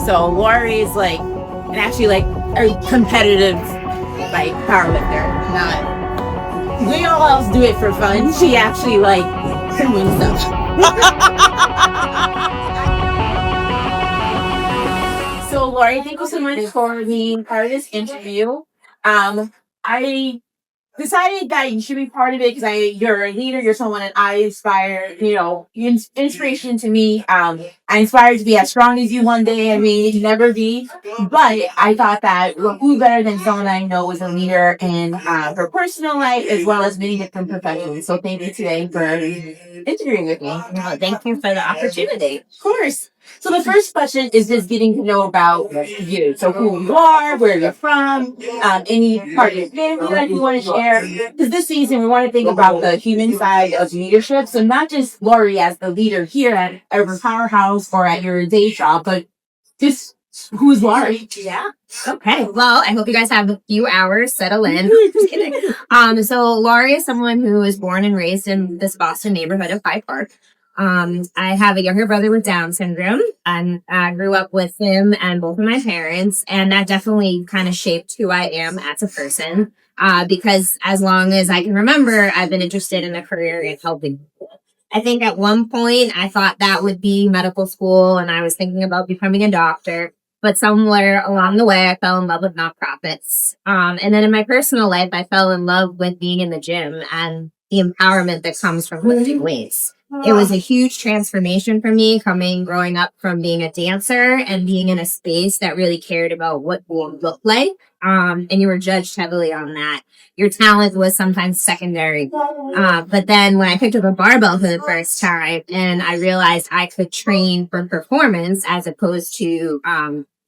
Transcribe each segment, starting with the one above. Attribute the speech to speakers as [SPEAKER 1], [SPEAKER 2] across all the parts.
[SPEAKER 1] So Laurie is like, and actually like a competitive like powerlifter. Not we all else do it for fun. She actually like can win stuff. So Laurie, thank you so much for being part of this interview. I decided that you should be part of it because you're a leader, you're someone that I inspire, you're inspiration to me. I inspire to be as strong as you one day. I mean, never be. But I thought that who better than someone I know is a leader in her personal life as well as many different professions. So thank you today for interviewing with me.
[SPEAKER 2] Well, thank you for the opportunity.
[SPEAKER 1] Of course. So the first question is just getting to know about you. So who you are, where you're from, any part of your family that you want to share. Because this season we want to think about the human side of leadership. So not just Laurie as the leader here at our powerhouse or at your day job, but just who's Laurie?
[SPEAKER 2] Yeah. Okay. Well, I hope you guys have a few hours settle in. Just kidding. So Laurie is someone who was born and raised in this Boston neighborhood of Hyde Park. I have a younger brother with Down syndrome, and I grew up with him and both of my parents, and that definitely kind of shaped who I am as a person. Because as long as I can remember, I've been interested in a career in helping people. I think at one point I thought that would be medical school, and I was thinking about becoming a doctor. But somewhere along the way, I fell in love with nonprofits. And then in my personal life, I fell in love with being in the gym and the empowerment that comes from lifting weights. It was a huge transformation for me growing up from being a dancer and being in a space that really cared about what you looked like. And you were judged heavily on that. Your talent was sometimes secondary. But then when I picked up a barbell for the first time and I realized I could train for performance as opposed to,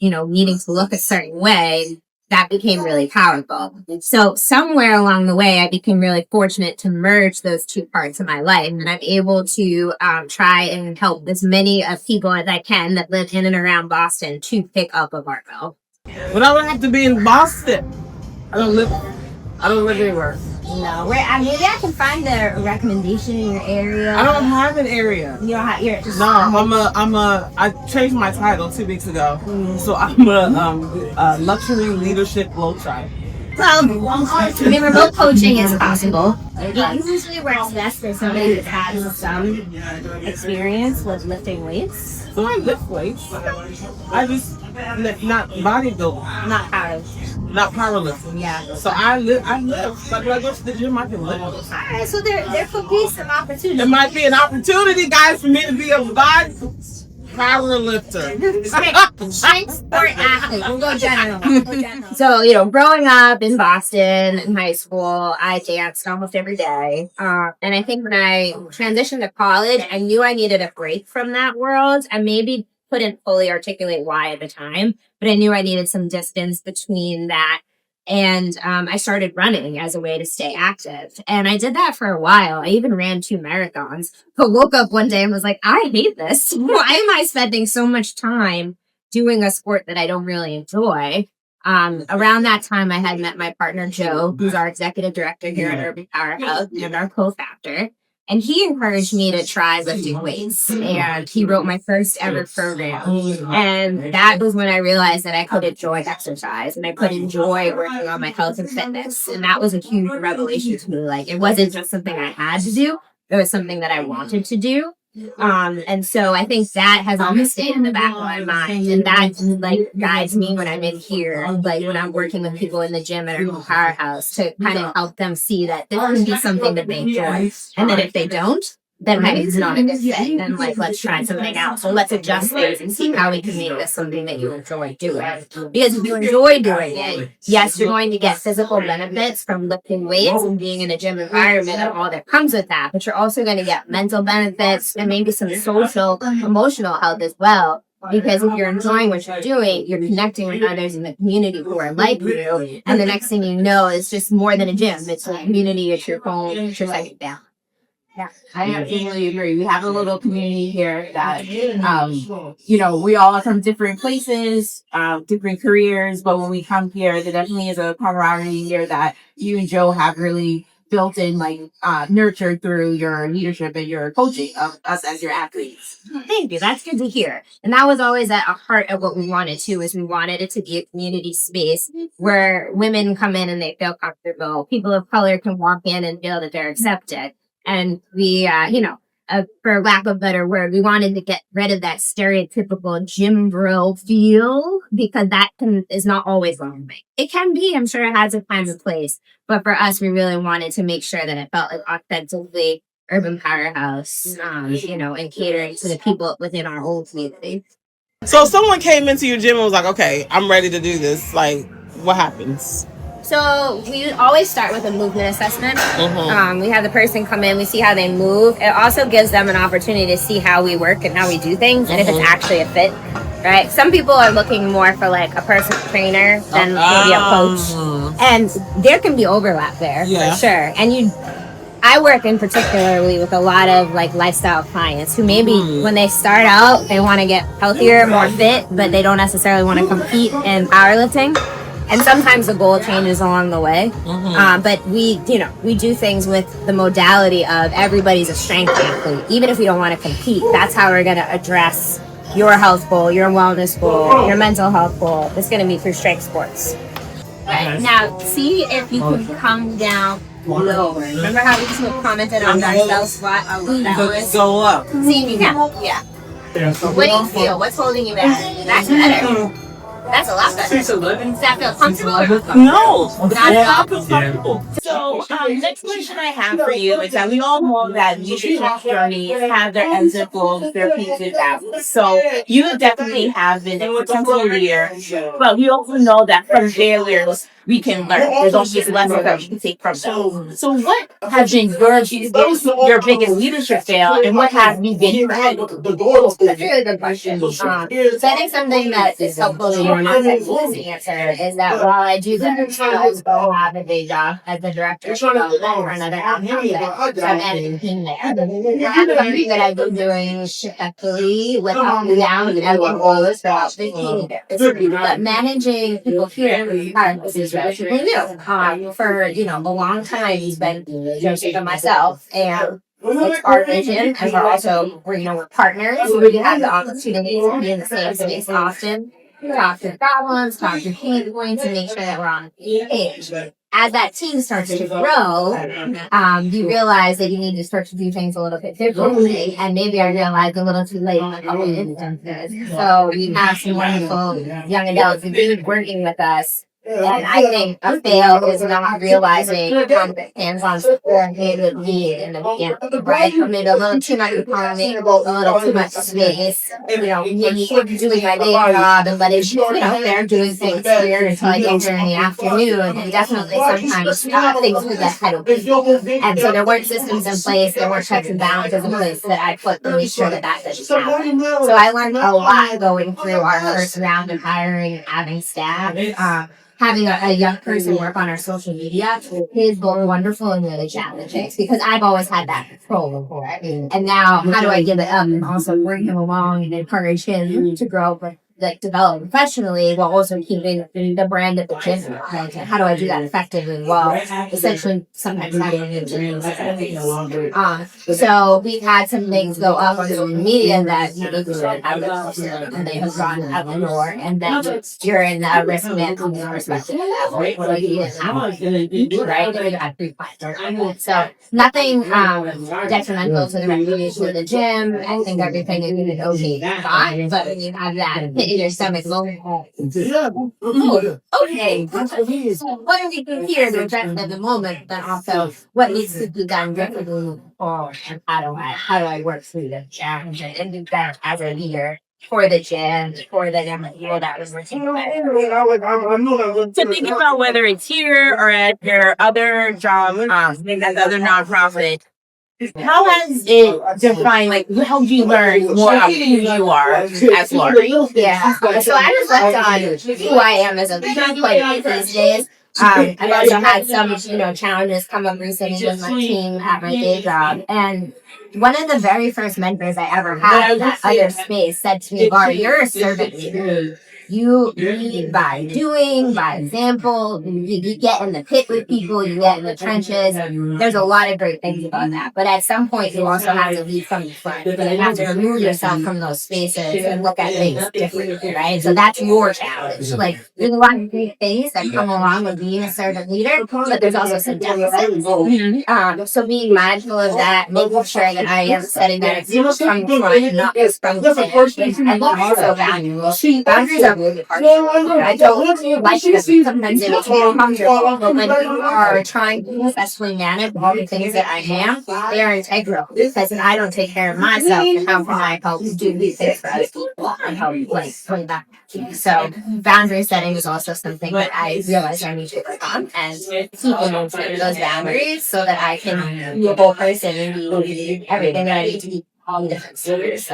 [SPEAKER 2] needing to look a certain way, that became really powerful. So somewhere along the way, I became really fortunate to merge those two parts of my life. And I'm able to try and help as many of people as I can that live in and around Boston to pick up a barbell.
[SPEAKER 3] But I don't have to be in Boston. I don't live anywhere.
[SPEAKER 2] No, maybe I can find a recommendation in your area.
[SPEAKER 3] I don't have an area.
[SPEAKER 2] You don't have, you're just
[SPEAKER 3] I changed my title 2 weeks ago. So I'm a luxury leadership globetrotter.
[SPEAKER 2] Remote coaching is possible. It usually works best for somebody that has some experience with lifting weights.
[SPEAKER 3] So I lift weights. I just not bodybuilding. Not powerlifting.
[SPEAKER 2] Yeah.
[SPEAKER 3] So I lift. Like when I go to the gym, I can lift.
[SPEAKER 2] All right, so there could be some opportunity.
[SPEAKER 3] There might be an opportunity, guys, for me to be a body power lifter.
[SPEAKER 2] Strength sport athlete. We'll go general. So, growing up in Boston in high school, I danced almost every day. And I think when I transitioned to college, I knew I needed a break from that world. I maybe couldn't fully articulate why at the time, but I knew I needed some distance between that. And I started running as a way to stay active. And I did that for a while. I even ran 2 marathons. But woke up one day and was like, I hate this. Why am I spending so much time doing a sport that I don't really enjoy? Around that time, I had met my partner, Joe, who's our executive director here at Urban Powerhouse and our co-founder. And he encouraged me to try lifting weights. And he wrote my first ever program. And that was when I realized that I could enjoy exercise and I could enjoy working on my health and fitness. And that was a huge revelation to me. Like, it wasn't just something I had to do. It was something that I wanted to do. And so I think that has always stayed in the back of my mind, and that guides me when I'm in here, when I'm working with people in the gym at our powerhouse, to kind of help them see that this can be something that they enjoy, and that if they don't, then maybe it's not a good fit. Then let's try something else, or let's adjust things and see how we can make this something that you enjoy doing. Because if you enjoy doing it, yes, you're going to get physical benefits from lifting weights and being in a gym environment and all that comes with that, but you're also going to get mental benefits and maybe some social, emotional health as well. Because if you're enjoying what you're doing, you're connecting with others in the community who are like you, and the next thing you know, it's just more than a gym. It's a community, it's your home, it's your second down.
[SPEAKER 1] Yeah, I absolutely agree. We have a little community here that, we all are from different places, different careers, but when we come here, there definitely is a camaraderie here that you and Joe have really built in, like nurtured through your leadership and your coaching of us as your athletes.
[SPEAKER 2] Thank you. That's good to hear. And that was always at a heart of what we wanted too, is we wanted it to be a community space where women come in and they feel comfortable. People of color can walk in and feel that they're accepted. And we, for lack of a better word, we wanted to get rid of that stereotypical gym bro feel, because that is not always wrong. It can be, I'm sure it has a time and place. But for us, we really wanted to make sure that it felt like authentically urban powerhouse, and catering to the people within our whole community.
[SPEAKER 3] So if someone came into your gym and was like, okay, I'm ready to do this, like, what happens?
[SPEAKER 2] So we always start with a movement assessment. We have the person come in, we see how they move. It also gives them an opportunity to see how we work and how we do things, and if it's actually a fit, right? Some people are looking more for like a personal trainer than maybe a coach. And there can be overlap there, for sure. And I work in particularly with a lot of like lifestyle clients who maybe when they start out, they want to get healthier, more fit, but they don't necessarily want to compete in powerlifting. And sometimes the goal changes along the way. But we do things with the modality of everybody's a strength athlete. Even if we don't want to compete, that's how we're going to address your health goal, your wellness goal, your mental health goal. It's going to be through strength sports. Right. Now, see if you can come down lower. Remember how we just commented on Darcel squat?
[SPEAKER 3] Go up.
[SPEAKER 2] See if you can. Yeah. What do you feel? What's holding you back? That's better. That's a lot better. Does that feel comfortable?
[SPEAKER 3] No.
[SPEAKER 2] Not comfortable.
[SPEAKER 1] So, next question I have for you is that we all know that leadership journeys have their ends and flows, their peaks and valleys. So, you definitely have been a potential leader, but we also know that from failures, we can learn. There's always lessons that we can take from them. So, what has been your biggest leadership fail, and what have you been proud of?
[SPEAKER 2] That's a really good question. So, I think something that is helpful to your answer is that while I do that, I also have a day job as the director for another outfit. So I'm editing team there. And that's something that I've been doing successfully without me down and everyone goals throughout the team. But managing people here is relatively new. For a long time, he's been just myself, and it's our vision, and we're partners. We have the opportunity to be in the same space often, talk to problems, talk to pain points, and make sure that we're on the same page. As that team starts to grow, you realize that you need to start to do things a little bit differently, and maybe I realized a little too late in a couple of instances. So we have some wonderful young adults who've been working with us. And I think a fail is not realizing hands-on support would lead in the beginning, right? Maybe a little too much autonomy, a little too much space. Maybe doing my day job and letting they're doing things here until I get there in the afternoon. And definitely sometimes things could get ahead of me. And so there weren't systems in place, there weren't checks and balances in place that I put to make sure that doesn't happen. So I learned a lot going through our first round of hiring and having staff. Having a young person work on our social media is both wonderful and really challenging, because I've always had that control before. And now, how do I give it up and also bring him along and encourage him to grow, develop professionally, while also keeping the brand of the gym? How do I do that effectively? Well, essentially, sometimes having a gym. So we've had some things go up on social media that and they have gone out the door, and then you're in a risk management perspective of that, right? Like you didn't have right? You had 3 clients. So nothing detrimental to the reputation of the gym. I think everything is okay, fine. But when you have that in your stomach, okay. So what are we doing here to address at the moment, but also what needs to be done differently, or how do I work through the challenge and do that as a leader for the gym, for the young people that was working with.
[SPEAKER 1] To think about whether it's here or at your other job, at the other nonprofit, how has it defined, helped you learn more about who you are as Laurie?
[SPEAKER 2] Yeah. So I reflect on who I am as a leader quite these days. I've also had some, challenges come up recently with my team at my day job. And one of the very first mentors I ever had in that other space said to me, Laurie, you're a servant leader. You lead by doing, by example. You get in the pit with people, you get in the trenches. There's a lot of great things about that. But at some point, you also have to lead from the front. You have to remove yourself from those spaces and look at things differently, right? So that's your challenge. Like, there's a lot of great things that come along with being a servant leader, but there's also some deficits. So being mindful of that, making sure that I am setting that example from the front, not just from the back. And also boundaries. Boundaries are really hard. I don't like them. Sometimes it makes me uncomfortable. But when you are trying to successfully manage all the things that I am, they are integral. Because if I don't take care of myself, how can I help do these things for other people and help bring back to you? So boundary setting is also something that I realize I need to work on and keep implementing those boundaries so that I can be a whole person and be everything that I need to be. All different spheres.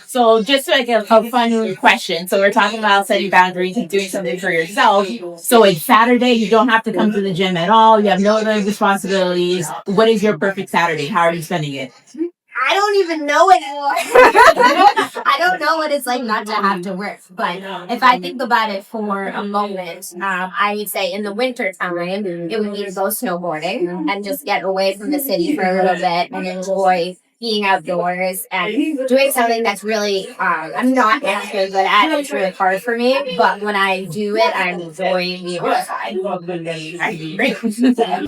[SPEAKER 1] So just like a fun question. So we're talking about setting boundaries and doing something for yourself. So it's Saturday. You don't have to come to the gym at all. You have no other responsibilities. What is your perfect Saturday? How are you spending it?
[SPEAKER 2] I don't even know anymore. I don't know what it's like not to have to work. But if I think about it for a moment, I would say in the winter time, it would be to go snowboarding and just get away from the city for a little bit and enjoy being outdoors and doing something that's really, I'm not naturally good at. It's really hard for me, but when I do it, I'm enjoying being outside.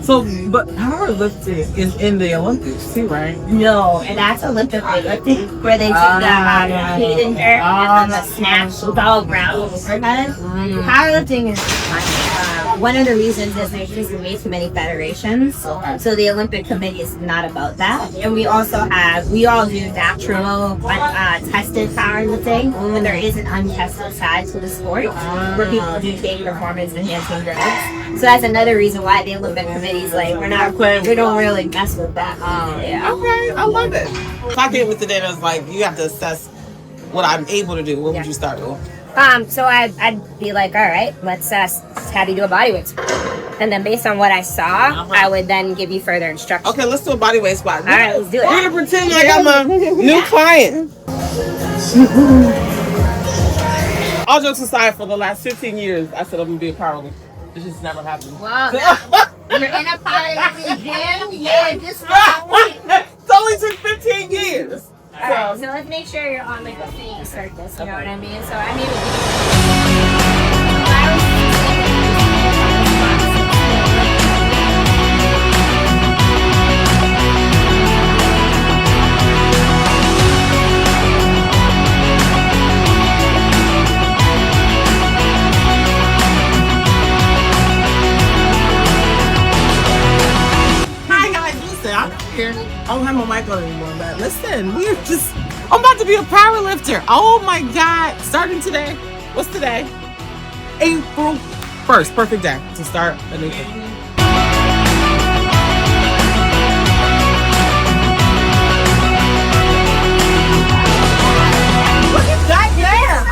[SPEAKER 3] So, but powerlifting is in the Olympics too, right?
[SPEAKER 2] No, and that's Olympic weightlifting where they do the hidden dirt and then the snatch with all ground overhead. Powerlifting is one of the reasons is there's just way too many federations. So the Olympic Committee is not about that. And we also we all do natural, tested powerlifting, but there is an untested side to the sport where people do take performance enhancing drugs. So that's another reason why the Olympic Committee is like, we don't really mess with that. Yeah.
[SPEAKER 3] Okay, I love it. If I came with the data, it's like you have to assess what I'm able to do. What would you start with?
[SPEAKER 2] So I'd be like, all right, let's have you do a bodyweight squat. And then based on what I saw, I would then give you further instructions.
[SPEAKER 3] Okay, let's do a bodyweight squat.
[SPEAKER 2] All right, let's do it.
[SPEAKER 3] We're gonna pretend like I'm a new client. All jokes aside, for the last 15 years, I said I'm gonna be a powerlifter. This just never happened.
[SPEAKER 2] Wow, you're in a powerlifting gym? Yeah, just
[SPEAKER 3] It only took 15 years.
[SPEAKER 2] All right, so let's make sure you're on like a fitting circus, you know what I mean? So I mean,
[SPEAKER 3] Hi guys, listen, I'm here. I don't have my mic on anymore, but listen, I'm about to be a powerlifter. Oh my God, starting today. What's today? April 1st, perfect day to start a new thing. Look at that there!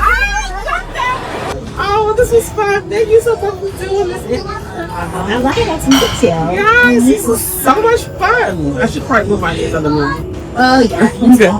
[SPEAKER 3] Oh, this was fun. Thank you so much for doing this.
[SPEAKER 2] I like that some detail.
[SPEAKER 3] Guys, this was so much fun. I should probably move my hands on the room.
[SPEAKER 2] Oh yeah.
[SPEAKER 3] Okay.